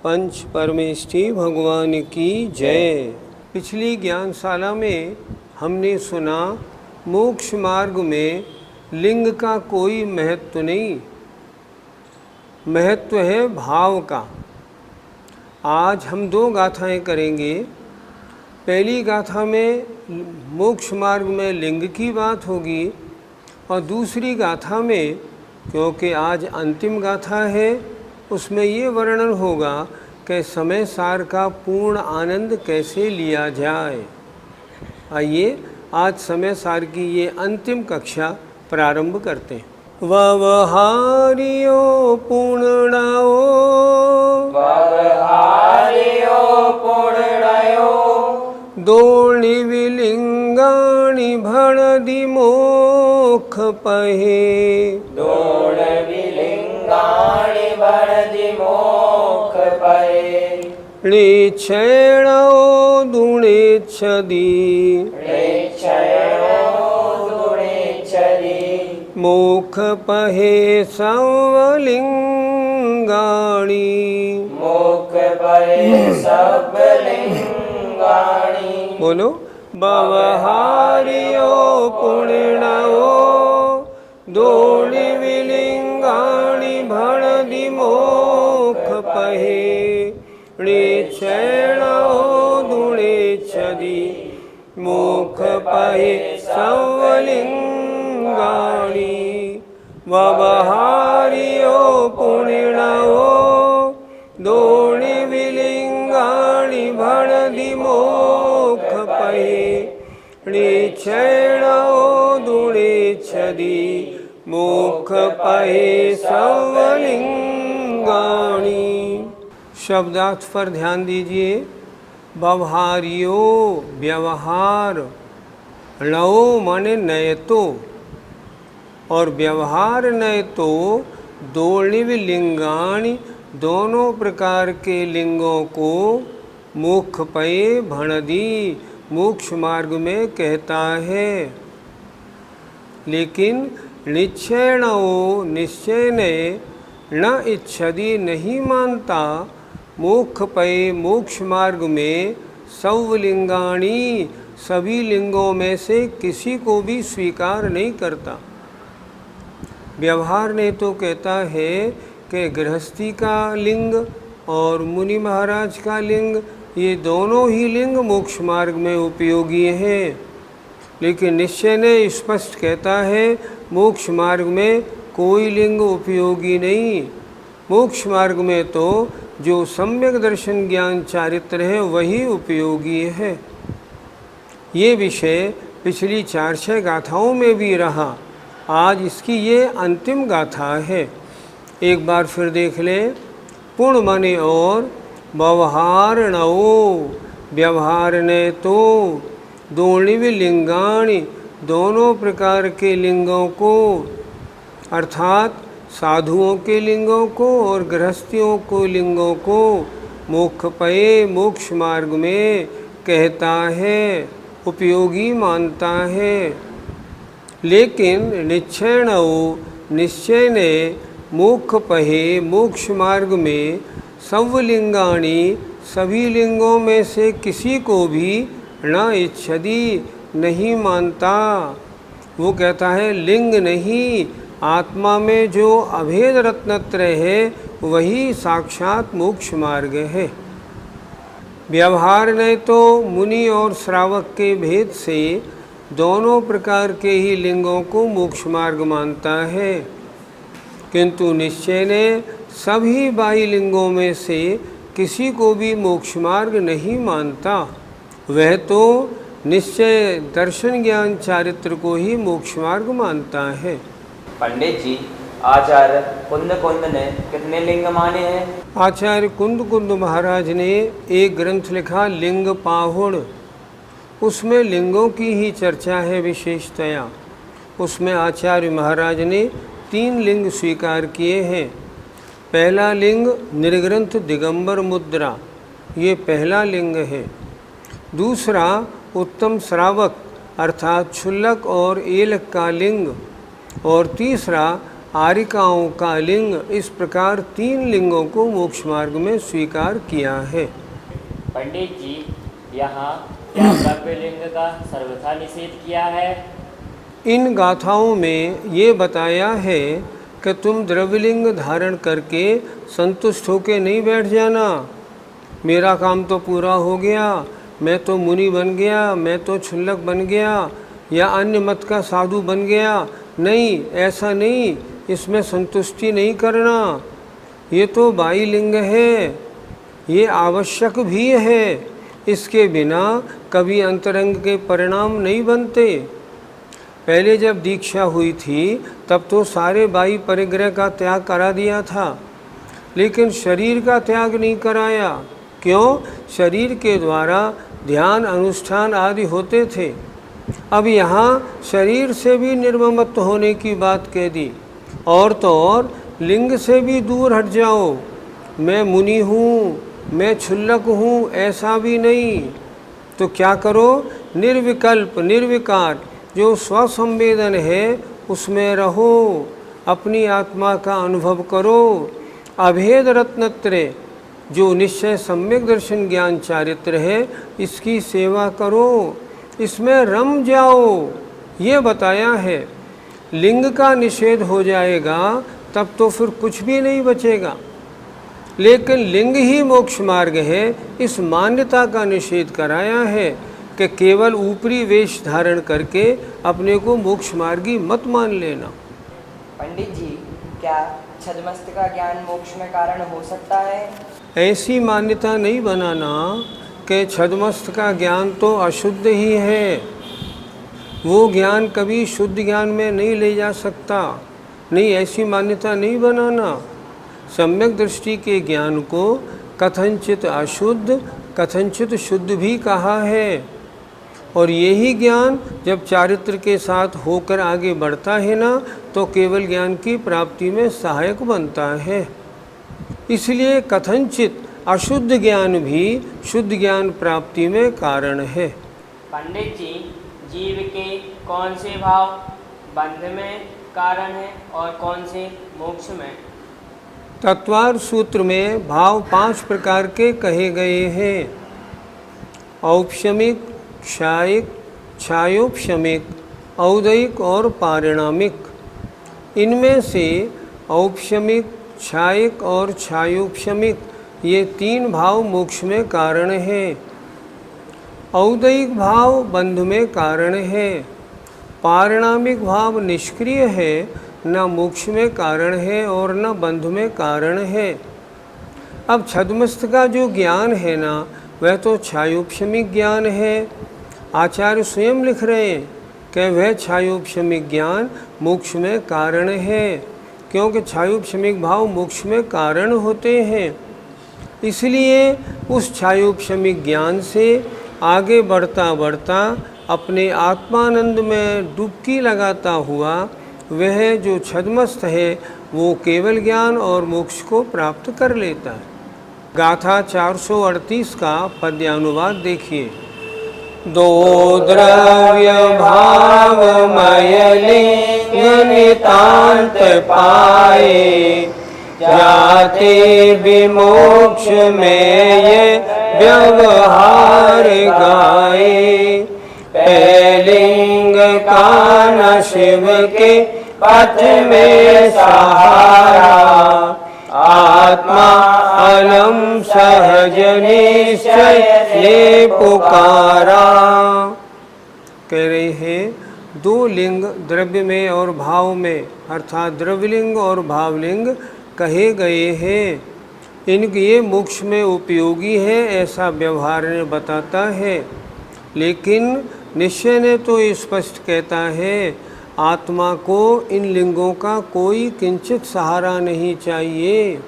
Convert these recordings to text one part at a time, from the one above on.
पंच परमेष्ठी भगवान की जय। पिछली ज्ञानशाला में हमने सुना मोक्ष मार्ग में लिंग का कोई महत्व नहीं, महत्व है भाव का। आज हम दो गाथाएं करेंगे। पहली गाथा में मोक्ष मार्ग में लिंग की बात होगी और दूसरी गाथा में, क्योंकि आज अंतिम गाथा है, उसमें ये वर्णन होगा कि समय सार का पूर्ण आनंद कैसे लिया जाए। आइए आज समय सार की ये अंतिम कक्षा प्रारंभ करते हैं। व्यवहारियो पूर्णाओ दोणी विलिंगाणि भणदि मोक्ष पहे णेच्छणो दुणेच्छदि मोक्ष पहे संवलिंगाणि बोलो। व्यवहारियो पुण्यो दोणी विलिंगाणि भणदि मोक्ष पहे णेच्छणो दुणेच्छदि मोक्ष पहे संवलिंगाणि व्यवहारियो पुण्यो दोणी विलिंगाणि भणदि मोक्ष पहे णेच्छणो दुणेच्छदि मोक्ष पहे संवलिंगाणि। शब्दार्थ पर ध्यान दीजिए। व्यवहारियो व्यवहार, णो माने नयतो, और व्यवहार नयतो दोणिव लिंगाणि दोनों प्रकार के लिंगों को मोक्ष पये भणदि मोक्ष मार्ग में कहता है। लेकिन निश्चयणो निश्चय ने न इच्छदि नहीं मानता मोक्ष पये मोक्ष मार्ग में सवलिंगाणि सभी लिंगों में से किसी को भी स्वीकार नहीं करता। व्यवहार ने तो कहता है कि गृहस्थी का लिंग और मुनि महाराज का लिंग, ये दोनों ही लिंग मोक्ष मार्ग में उपयोगी हैं। लेकिन निश्चय ने स्पष्ट कहता है मोक्ष मार्ग में कोई लिंग उपयोगी नहीं। मोक्ष मार्ग में तो जो सम्यक दर्शन ज्ञान चारित्र है वही उपयोगी है। ये विषय पिछली 4-6 गाथाओं में भी रहा। आज इसकी ये अंतिम गाथा है। एक बार फिर देख लें। पुण्य माने और व्यवहार णो व्यवहार ने तो दोणिव लिंगाणि दोनों प्रकार के लिंगों को, अर्थात साधुओं के लिंगों को और गृहस्थियों को लिंगों को मोक्ष पये मोक्ष मार्ग में कहता है, उपयोगी मानता है। लेकिन निश्चयणो निश्चय ने मोक्ष पहे मोक्ष मार्ग में सवलिंगाणि सभी लिंगों में से किसी को भी न इच्छदि नहीं मानता। वो कहता है लिंग नहीं, आत्मा में जो अभेद रत्नत्रय है वही साक्षात मोक्ष मार्ग है। व्यवहार ने तो मुनि और श्रावक के भेद से दोनों प्रकार के ही लिंगों को मोक्ष मार्ग मानता है, किंतु निश्चय ने सभी बाह्य लिंगों में से किसी को भी मोक्ष मार्ग नहीं मानता। वह तो निश्चय दर्शन ज्ञान चारित्र को ही मोक्ष मार्ग मानता है। पंडित जी, आचार्य कुंद कुंद ने कितने लिंग माने हैं? आचार्य कुंद कुंद महाराज ने एक ग्रंथ लिखा लिंग पाहुण। उसमें लिंगों की ही चर्चा है विशेषतया। उसमें आचार्य महाराज ने 3 लिंग स्वीकार किए हैं। पहला लिंग निर्ग्रंथ दिगंबर मुद्रा, ये पहला लिंग है। दूसरा उत्तम श्रावक अर्थात क्षुल्लक और एलक का लिंग, और तीसरा आरिकाओं का लिंग, इस प्रकार 3 लिंगों को मोक्ष मार्ग में स्वीकार किया है। पंडित जी, यहाँ क्या द्रव्य लिंग का सर्वथा निषेध किया है? इन गाथाओं में ये बताया है कि तुम द्रव्यलिंग धारण करके संतुष्ट होके नहीं बैठ जाना, मेरा काम तो पूरा हो गया, मैं तो मुनि बन गया, मैं तो क्षुल्लक बन गया या अन्य मत का साधु बन गया। नहीं, ऐसा नहीं, इसमें संतुष्टि नहीं करना। ये तो बाई लिंग है, ये आवश्यक भी है, इसके बिना कभी अंतरंग के परिणाम नहीं बनते। पहले जब दीक्षा हुई थी तब तो सारे बाई परिग्रह का त्याग करा दिया था, लेकिन शरीर का त्याग नहीं कराया। क्यों? शरीर के द्वारा ध्यान अनुष्ठान आदि होते थे। अब यहाँ शरीर से भी निर्ममत्व होने की बात कह दी, और तो और लिंग से भी दूर हट जाओ। मैं मुनि हूँ, मैं क्षुल्लक हूँ, ऐसा भी नहीं। तो क्या करो? निर्विकल्प निर्विकार जो स्वसंवेदन है उसमें रहो, अपनी आत्मा का अनुभव करो। अभेद रत्नत्रय जो निश्चय सम्यक दर्शन ज्ञान चारित्र है, इसकी सेवा करो, इसमें रम जाओ, ये बताया है। लिंग का निषेध हो जाएगा तब तो फिर कुछ भी नहीं बचेगा, लेकिन लिंग ही मोक्ष मार्ग है, इस मान्यता का निषेध कराया है कि केवल ऊपरी वेश धारण करके अपने को मोक्ष मार्गी मत मान लेना। पंडित जी, क्या छद्मस्त का ज्ञान मोक्ष में कारण हो सकता है? ऐसी मान्यता नहीं बनाना कि छद्मस्त का ज्ञान तो अशुद्ध ही है, वो ज्ञान कभी शुद्ध ज्ञान में नहीं ले जा सकता। नहीं, ऐसी मान्यता नहीं बनाना। सम्यक दृष्टि के ज्ञान को कथनचित अशुद्ध कथनचित शुद्ध भी कहा है, और यही ज्ञान जब चारित्र के साथ होकर आगे बढ़ता है ना, तो केवल ज्ञान की प्राप्ति में सहायक बनता है। इसलिए कथनचित अशुद्ध ज्ञान भी शुद्ध ज्ञान प्राप्ति में कारण है। पंडित जी, जीव के कौन से भाव बंध में कारण है और कौन से मोक्ष में? तत्वार सूत्र में भाव 5 प्रकार के कहे गए हैं। औपशमिक, क्षायिक, छायोपशमिक, औदयिक और पारिणामिक। इनमें से औपशमिक, क्षायिक और छायोपशमिक ये 3 भाव मोक्ष में कारण हैं। औदयिक भाव बंध में कारण है, पारिणामिक भाव निष्क्रिय है, न मोक्ष में कारण है और न बंध में कारण है। अब छद्मस्त का जो ज्ञान है ना, वह तो छायोपशमिक ज्ञान है। आचार्य स्वयं लिख रहे हैं कि वह छायोपशमिक ज्ञान मोक्ष में कारण है, क्योंकि छायोपशमिक भाव मोक्ष में कारण होते हैं। इसलिए उस छायोपशमिक ज्ञान से आगे बढ़ता बढ़ता अपने आत्मानंद में डुबकी लगाता हुआ वह जो छद्मस्त है वो केवल ज्ञान और मोक्ष को प्राप्त कर लेता है। गाथा 438 का पद्यानुवाद देखिए। दो द्रव्य भावमय लिंग नितांत पाए, जाते विमोक्ष में ये व्यवहार गाए। लिंग का न शिव के पथ में सहारा, आत्मा अलम सहज निश्चय ये पुकारा। कह रहे हैं 2 लिंग द्रव्य में और भाव में, अर्थात द्रव्यलिंग और भावलिंग कहे गए हैं। इनके ये मोक्ष में उपयोगी है ऐसा व्यवहार ने बताता है, लेकिन निश्चय ने तो स्पष्ट कहता है आत्मा को इन लिंगों का कोई किंचित सहारा नहीं चाहिए।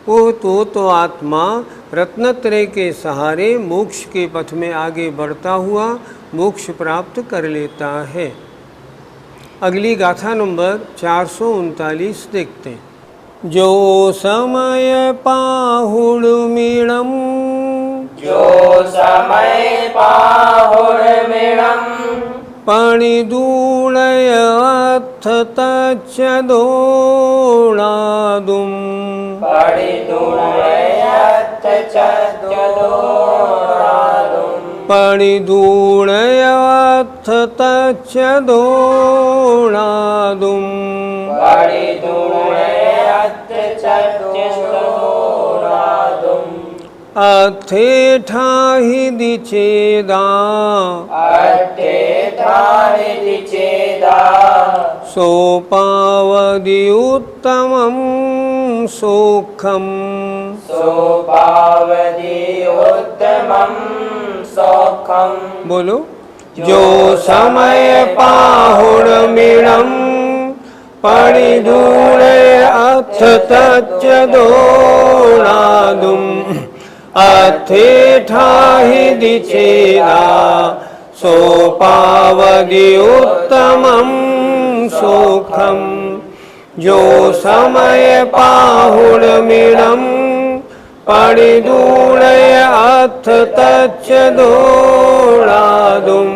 वो तो आत्मा रत्नत्रय के सहारे मोक्ष के पथ में आगे बढ़ता हुआ मोक्ष प्राप्त कर लेता है। अगली गाथा नंबर 439 देखते हैं। जो समय पाहुड़ मीणम, जो समय पाहुड़ मिणम, पणिदूणय अथ तच्च दोणादुम पणिदूणय अथ तच्च दोणादुम अथेठाहि दिचेदा सोपावदि उत्तमं सुखम बोलो। जो समय पाहुणमिणं पणिधूणे अथ तच्च दोणादुम अथेठाहि दिचेदा सोपावदि उत्तमं सुखम। जो समय पाहुणमिणं पणिधूणे अथ तच्च दोणादुम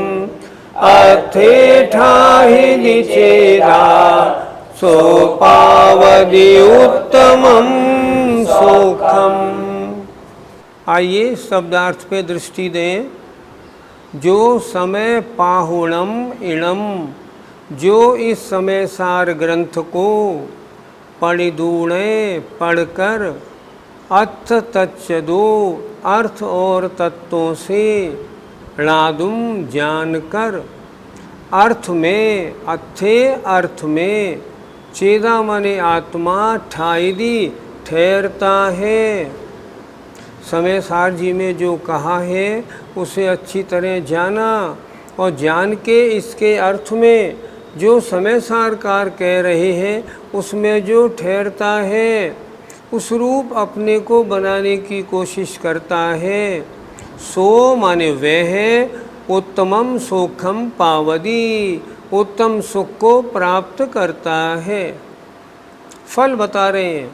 अथेठाहि दिचेदा सोपावदि उत्तमं सुखम। आइए शब्दार्थ पे दृष्टि दें। जो समय पाहुणम इणम, जो इस समय सार ग्रंथ को पणिदूणे पढ़कर अथ तच्चदो अर्थ और तत्वों से णादुम जानकर अर्थ में अथे अर्थ में चेदा माने आत्मा ठाईदी ठहरता है। समय सार जी में जो कहा है उसे अच्छी तरह जाना और जान के इसके अर्थ में जो समय सारकार कह रहे हैं उसमें जो ठहरता है उस रूप अपने को बनाने की कोशिश करता है। सो माने वह है उत्तमम सुखम पावदी, उत्तम सुख को प्राप्त करता है। फल बता रहे हैं।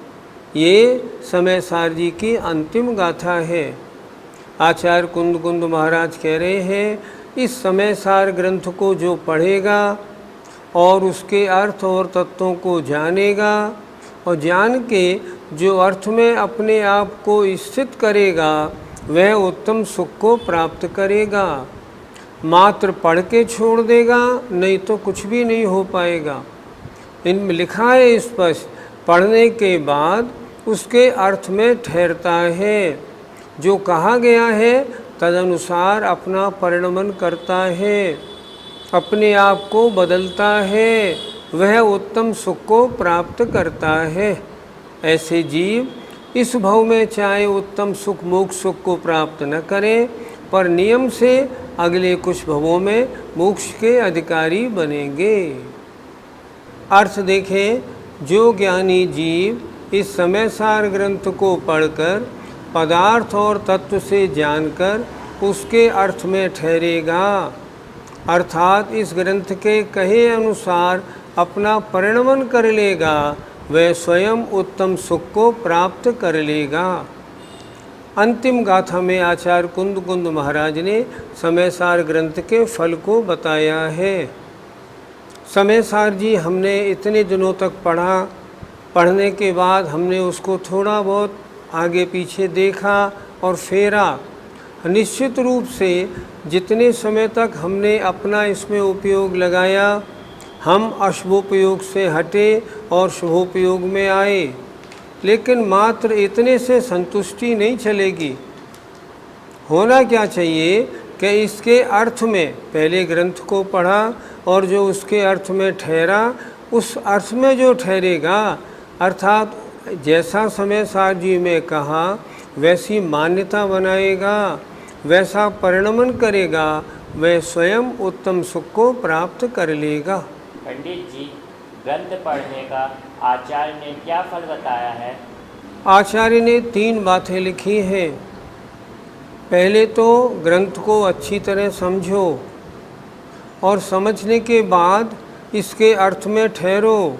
ये समय सार जी की अंतिम गाथा है। आचार्य कुंद कुंद महाराज कह रहे हैं इस समय सार ग्रंथ को जो पढ़ेगा और उसके अर्थ और तत्वों को जानेगा और जान के जो अर्थ में अपने आप को स्थित करेगा वह उत्तम सुख को प्राप्त करेगा। मात्र पढ़ के छोड़ देगा नहीं तो कुछ भी नहीं हो पाएगा। इनमें लिखा है स्पष्ट, पढ़ने के बाद उसके अर्थ में ठहरता है। जो कहा गया है तदनुसार अपना परिणमन करता है, अपने आप को बदलता है, वह उत्तम सुख को प्राप्त करता है। ऐसे जीव इस भव में चाहे उत्तम सुख मोक्ष सुख को प्राप्त न करें पर नियम से अगले कुछ भवों में मोक्ष के अधिकारी बनेंगे। अर्थ देखें, जो ज्ञानी जीव इस समय सार ग्रंथ को पढ़कर पदार्थ और तत्व से जानकर उसके अर्थ में ठहरेगा अर्थात इस ग्रंथ के कहे अनुसार अपना परिणमन कर लेगा वह स्वयं उत्तम सुख को प्राप्त कर लेगा। अंतिम गाथा में आचार्य कुंद कुंद महाराज ने समय सार ग्रंथ के फल को बताया है। समय सार जी हमने इतने दिनों तक पढ़ा, पढ़ने के बाद हमने उसको थोड़ा बहुत आगे पीछे देखा और फेरा। निश्चित रूप से जितने समय तक हमने अपना इसमें उपयोग लगाया हम अशुभोपयोग से हटे और शुभोपयोग में आए, लेकिन मात्र इतने से संतुष्टि नहीं चलेगी। होना क्या चाहिए कि इसके अर्थ में पहले ग्रंथ को पढ़ा और जो उसके अर्थ में ठहरा उस अर्थ में जो ठहरेगा अर्थात जैसा समय सार जी में कहा वैसी मान्यता बनाएगा, वैसा परिणमन करेगा, वह स्वयं उत्तम सुख को प्राप्त कर लेगा। पंडित जी, ग्रंथ पढ़ने का आचार्य ने क्या फल बताया है? आचार्य ने 3 बातें लिखी हैं। पहले तो ग्रंथ को अच्छी तरह समझो और समझने के बाद इसके अर्थ में ठहरो।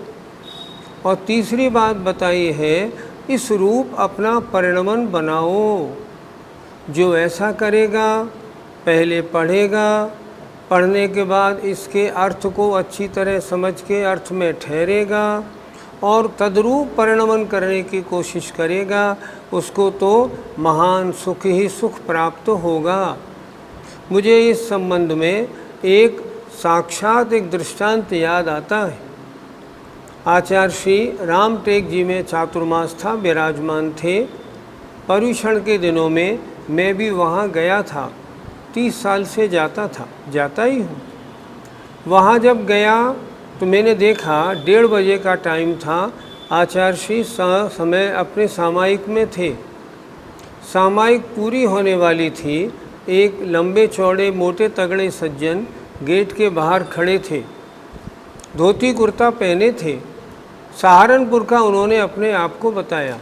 और तीसरी बात बताई है इस रूप अपना परिणमन बनाओ। जो ऐसा करेगा, पहले पढ़ेगा, पढ़ने के बाद इसके अर्थ को अच्छी तरह समझ के अर्थ में ठहरेगा और तद्रूप परिणमन करने की कोशिश करेगा, उसको तो महान सुख ही सुख प्राप्त होगा। मुझे इस संबंध में एक साक्षात एक दृष्टांत याद आता है। आचार्य श्री रामटेक जी में चातुर्मास था, विराजमान थे। पर्युषण के दिनों में मैं भी वहाँ गया था, 30 साल से जाता ही हूँ। वहाँ जब गया तो मैंने देखा 1:30 बजे का टाइम था। आचार्य श्री समय अपने सामायिक में थे, सामायिक पूरी होने वाली थी। एक लंबे चौड़े मोटे तगड़े सज्जन गेट के बाहर खड़े थे, धोती कुर्ता पहने थे। सहारनपुर का उन्होंने अपने आप को बताया।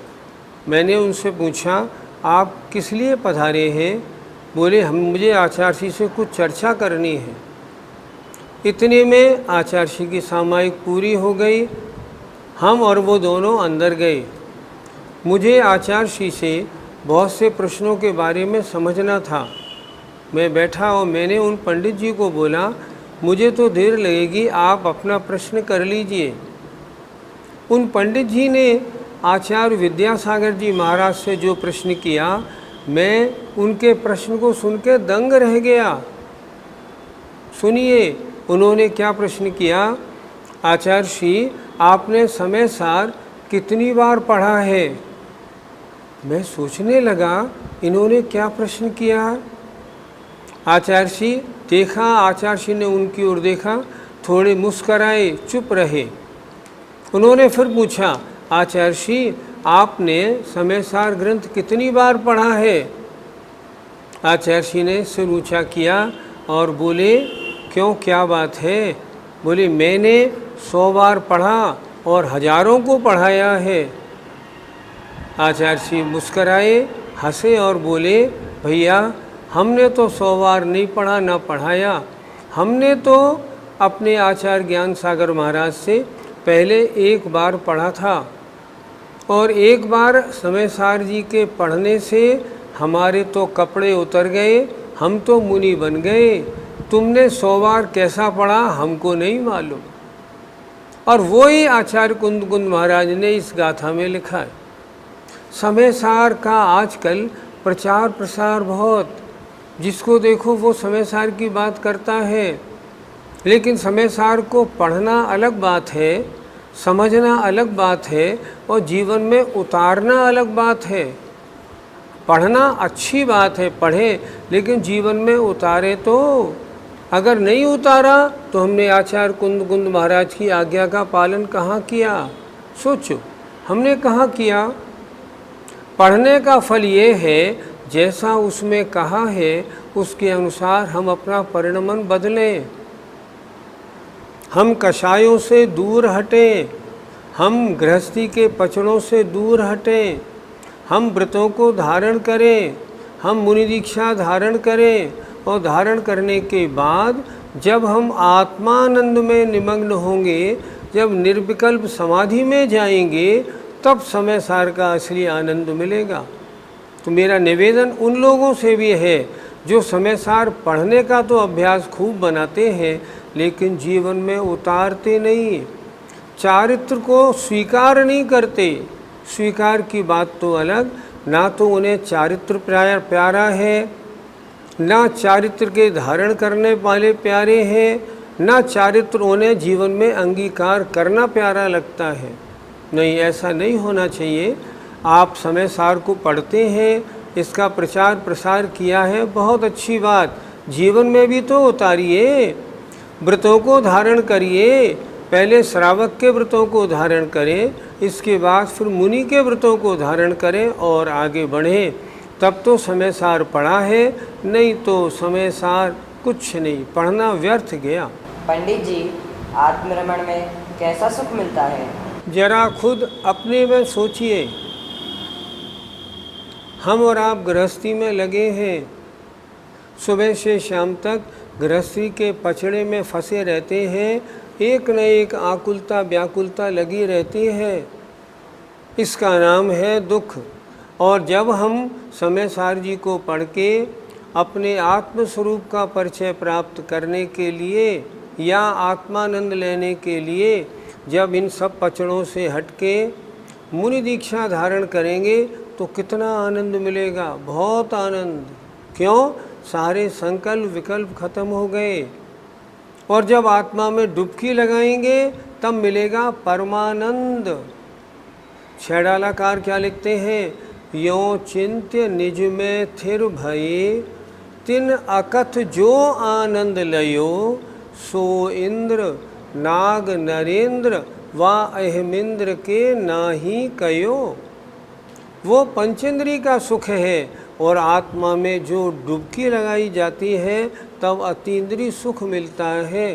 मैंने उनसे पूछा, आप किस लिए पधारे हैं? बोले, मुझे आचार्य श्री से कुछ चर्चा करनी है। इतने में आचार्य श्री की सामायिक पूरी हो गई। हम और वो दोनों अंदर गए। मुझे आचार्य श्री से बहुत से प्रश्नों के बारे में समझना था। मैं बैठा और मैंने उन पंडित जी को बोला, मुझे तो देर लगेगी, आप अपना प्रश्न कर लीजिए। उन पंडित जी ने आचार्य विद्यासागर जी महाराज से जो प्रश्न किया, मैं उनके प्रश्न को सुन के दंग रह गया। सुनिए, उन्होंने क्या प्रश्न किया। आचार्य श्री, आपने समय सार कितनी बार पढ़ा है? मैं सोचने लगा, इन्होंने क्या प्रश्न किया। आचार्य श्री देखा, आचार्य श्री ने उनकी ओर देखा, थोड़े मुस्कराए, चुप रहे। उन्होंने फिर पूछा, आचार्य श्री, आपने समय सार ग्रंथ कितनी बार पढ़ा है? आचार्य श्री ने सिर ऊंचा किया और बोले, क्यों, क्या बात है? बोले, मैंने 100 बार पढ़ा और हजारों को पढ़ाया है। आचार्य श्री मुस्कराए, हंसे और बोले, भैया, हमने तो 100 बार नहीं पढ़ा ना पढ़ाया। हमने तो अपने आचार्य ज्ञान सागर महाराज से पहले 1 बार पढ़ा था और 1 बार समय सार जी के पढ़ने से हमारे तो कपड़े उतर गए, हम तो मुनि बन गए। तुमने 100 बार कैसा पढ़ा हमको नहीं मालूम। और वो ही आचार्य कुंद महाराज ने इस गाथा में लिखा है। समय सार का आजकल प्रचार प्रसार बहुत, जिसको देखो वो समय सार की बात करता है, लेकिन समय सार को पढ़ना अलग बात है, समझना अलग बात है और जीवन में उतारना अलग बात है। पढ़ना अच्छी बात है, पढ़े, लेकिन जीवन में उतारे तो। अगर नहीं उतारा तो हमने आचार्य कुंद महाराज की आज्ञा का पालन कहाँ किया? सोचो, हमने कहाँ किया? पढ़ने का फल ये है, जैसा उसमें कहा है उसके अनुसार हम अपना परिणमन बदलें। हम कषायों से दूर हटें, हम गृहस्थी के पचड़ों से दूर हटें, हम व्रतों को धारण करें, हम मुनि दीक्षा धारण करें और धारण करने के बाद जब हम आत्मानंद में निमग्न होंगे, जब निर्विकल्प समाधि में जाएंगे, तब समय सार का असली आनंद मिलेगा। तो मेरा निवेदन उन लोगों से भी है जो समय सार पढ़ने का तो अभ्यास खूब बनाते हैं, लेकिन जीवन में उतारते नहीं, चारित्र को स्वीकार नहीं करते। स्वीकार की बात तो अलग, ना तो उन्हें चारित्र प्यारा है, ना चारित्र के धारण करने वाले प्यारे हैं, ना चारित्र उन्हें जीवन में अंगीकार करना प्यारा लगता है। नहीं, ऐसा नहीं होना चाहिए। आप समय सार को पढ़ते हैं, इसका प्रचार प्रसार किया है, बहुत अच्छी बात, जीवन में भी तो उतारिए। व्रतों को धारण करिए, पहले श्रावक के व्रतों को धारण करें, इसके बाद फिर मुनि के व्रतों को धारण करें और आगे बढ़ें, तब तो समय सार पढ़ा है। नहीं तो समय सार कुछ नहीं, पढ़ना व्यर्थ गया। पंडित जी, आत्मरमण में कैसा सुख मिलता है? जरा खुद अपने में सोचिए। हम और आप गृहस्थी में लगे हैं, सुबह से शाम तक गृहस्थी के पचड़े में फंसे रहते हैं, एक न एक आकुलता व्याकुलता लगी रहती है। इसका नाम है दुख। और जब हम समय सार जी को पढ़ के अपने आत्म स्वरूप का परिचय प्राप्त करने के लिए या आत्मानंद लेने के लिए जब इन सब पचड़ों से हटके मुनि दीक्षा धारण करेंगे तो कितना आनंद मिलेगा, बहुत आनंद। क्यों? सारे संकल्प विकल्प खत्म हो गए। और जब आत्मा में डुबकी लगाएंगे तब मिलेगा परमानंद। छैडालाकार क्या लिखते हैं? यो चिंत्य निज में थिर भये, तिन अकथ जो आनंद लयो, सो इंद्र नाग नरेंद्र वा अहमिंद्र के नाही कयो। वो पंचेंद्री का सुख है और आत्मा में जो डुबकी लगाई जाती है तब अतीन्द्रिय सुख मिलता है।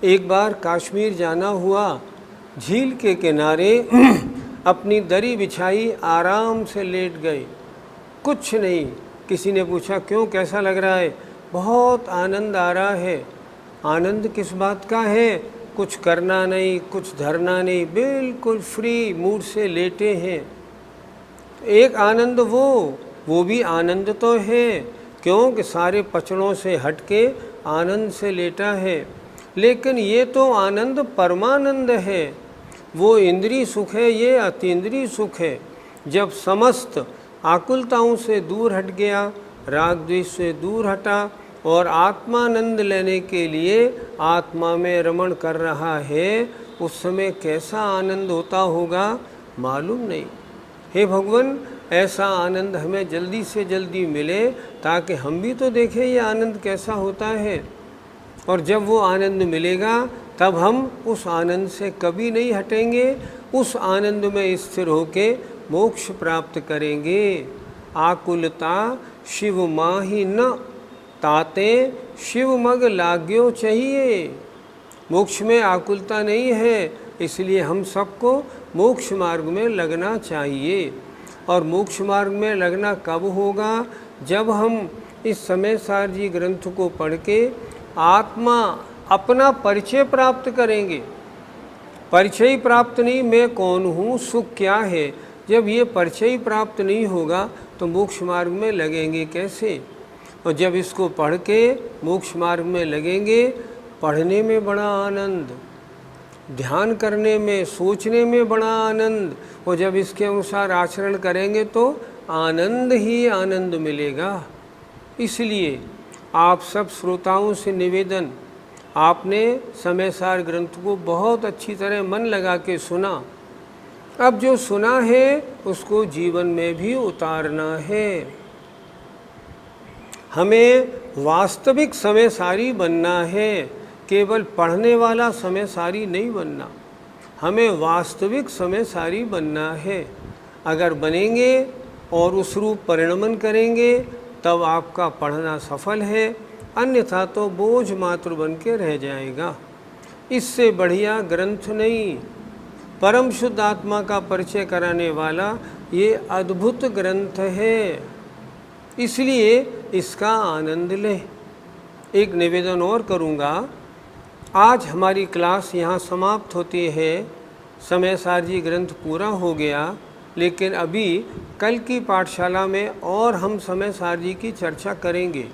एक बार कश्मीर जाना हुआ, झील के किनारे अपनी दरी बिछाई, आराम से लेट गए, कुछ नहीं। किसी ने पूछा क्यों, कैसा लग रहा है? बहुत आनंद आ रहा है। आनंद किस बात का है? कुछ करना नहीं, कुछ धरना नहीं, बिल्कुल फ्री मूड से लेटे हैं। एक आनंद वो भी आनंद तो है, क्योंकि सारे पचड़ों से हटके आनंद से लेटा है। लेकिन ये तो आनंद परमानंद है, वो इंद्रिय सुख है, ये अतीन्द्रिय सुख है। जब समस्त आकुलताओं से दूर हट गया, राग द्वेष से दूर हटा और आत्मानंद लेने के लिए आत्मा में रमण कर रहा है, उस समय कैसा आनंद होता होगा मालूम नहीं। हे भगवान, ऐसा आनंद हमें जल्दी से जल्दी मिले ताकि हम भी तो देखें ये आनंद कैसा होता है। और जब वो आनंद मिलेगा तब हम उस आनंद से कभी नहीं हटेंगे, उस आनंद में स्थिर होके मोक्ष प्राप्त करेंगे। आकुलता शिव माही न ताते, शिव मग लाग्यो चाहिए। मोक्ष में आकुलता नहीं है, इसलिए हम सबको मोक्ष मार्ग में लगना चाहिए। और मोक्ष मार्ग में लगना कब होगा? जब हम इस समय सार जी ग्रंथ को पढ़ के आत्मा अपना परिचय प्राप्त करेंगे। परिचय प्राप्त नहीं, मैं कौन हूँ, सुख क्या है, जब ये परिचय प्राप्त नहीं होगा तो मोक्ष मार्ग में लगेंगे कैसे? और जब इसको पढ़ के मोक्ष मार्ग में लगेंगे, पढ़ने में बड़ा आनंद, ध्यान करने में, सोचने में बड़ा आनंद, और जब इसके अनुसार आचरण करेंगे तो आनंद ही आनंद मिलेगा। इसलिए आप सब श्रोताओं से निवेदन, आपने समय सार ग्रंथ को बहुत अच्छी तरह मन लगा के सुना। अब जो सुना है उसको जीवन में भी उतारना है। हमें वास्तविक समय सारी बनना है, केवल पढ़ने वाला समय सारी नहीं बनना। हमें वास्तविक समय सारी बनना है। अगर बनेंगे और उस रूप परिणमन करेंगे तब आपका पढ़ना सफल है, अन्यथा तो बोझ मात्र बन के रह जाएगा। इससे बढ़िया ग्रंथ नहीं। परम शुद्ध आत्मा का परिचय कराने वाला ये अद्भुत ग्रंथ है, इसलिए इसका आनंद लें। एक निवेदन और करूँगा, आज हमारी क्लास यहाँ समाप्त होती है। समय सार जी ग्रंथ पूरा हो गया, लेकिन अभी कल की पाठशाला में और हम समय सार जी की चर्चा करेंगे।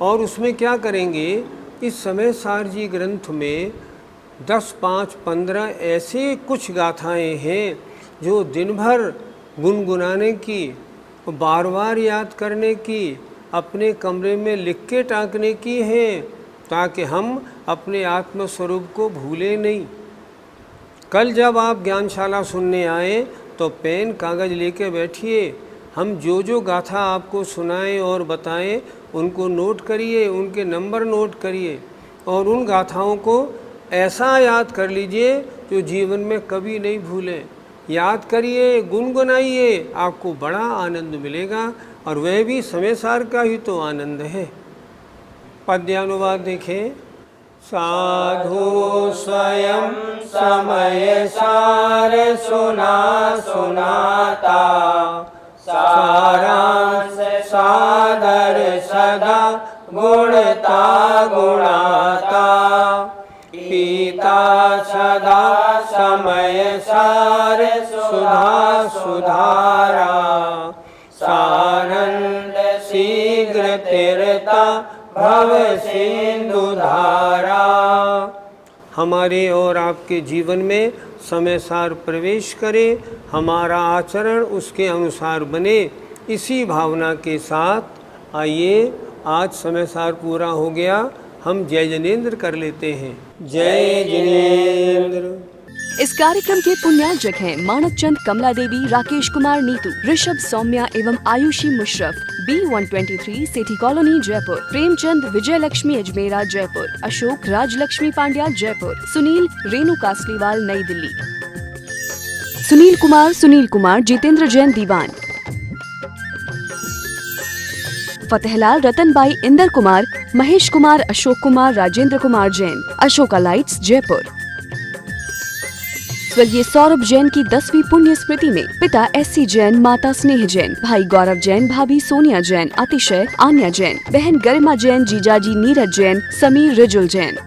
और उसमें क्या करेंगे, इस समय सार जी ग्रंथ में 10, 5, 15 ऐसे कुछ गाथाएं हैं जो दिन भर गुनगुनाने की, बार बार याद करने की, अपने कमरे में लिख के टाँकने की हैं, ताकि हम अपने आत्मस्वरूप को भूलें नहीं। कल जब आप ज्ञानशाला सुनने आए तो पेन कागज़ लेके बैठिए। हम जो जो गाथा आपको सुनाएं और बताएं उनको नोट करिए, उनके नंबर नोट करिए और उन गाथाओं को ऐसा याद कर लीजिए जो जीवन में कभी नहीं भूलें। याद करिए, गुनगुनाइए, आपको बड़ा आनंद मिलेगा, और वह भी समय सार का ही तो आनंद है। पद्यानुवाद देखें। साधु स्वयं समय सार सुना सुनाता, सारांश सादर सदा गुणता गुणाता, पीता सदा समय सार सुधा सुधारा, सानंद सी हमारे और आपके जीवन में समय सार प्रवेश करे, हमारा आचरण उसके अनुसार बने। इसी भावना के साथ आइए, आज समय सार पूरा हो गया, हम जय जिनेंद्र कर लेते हैं। जय जिनेंद्र। इस कार्यक्रम के पुण्यार्जक हैं मानक चंद, कमला देवी, राकेश कुमार नीतू, ऋषभ, सौम्या एवं Ayushi Musharraf, B123 city colony Jaipur, Premchand, Vijay Lakshmi Ajmera Jaipur, Ashok, Rajlakshmi Pandya Jaipur, Sunil, Renu Kasliwal Nai Delhi, Sunil Kumar, Jitendra Jain Diwan, Fatehlal, Ratanbai, Inder Kumar, Mahesh Kumar, Ashok Kumar, Rajendra Kumar Jain, Ashoka lights Jaipur. स्वर्गीय सौरभ जैन की 10वीं पुण्य स्मृति में पिता SC जैन, माता स्नेह जैन, भाई गौरव जैन, भाभी सोनिया जैन, अतिशय, आन्या जैन, बहन गरिमा जैन, जीजाजी नीरज जैन, समीर, रिजुल जैन।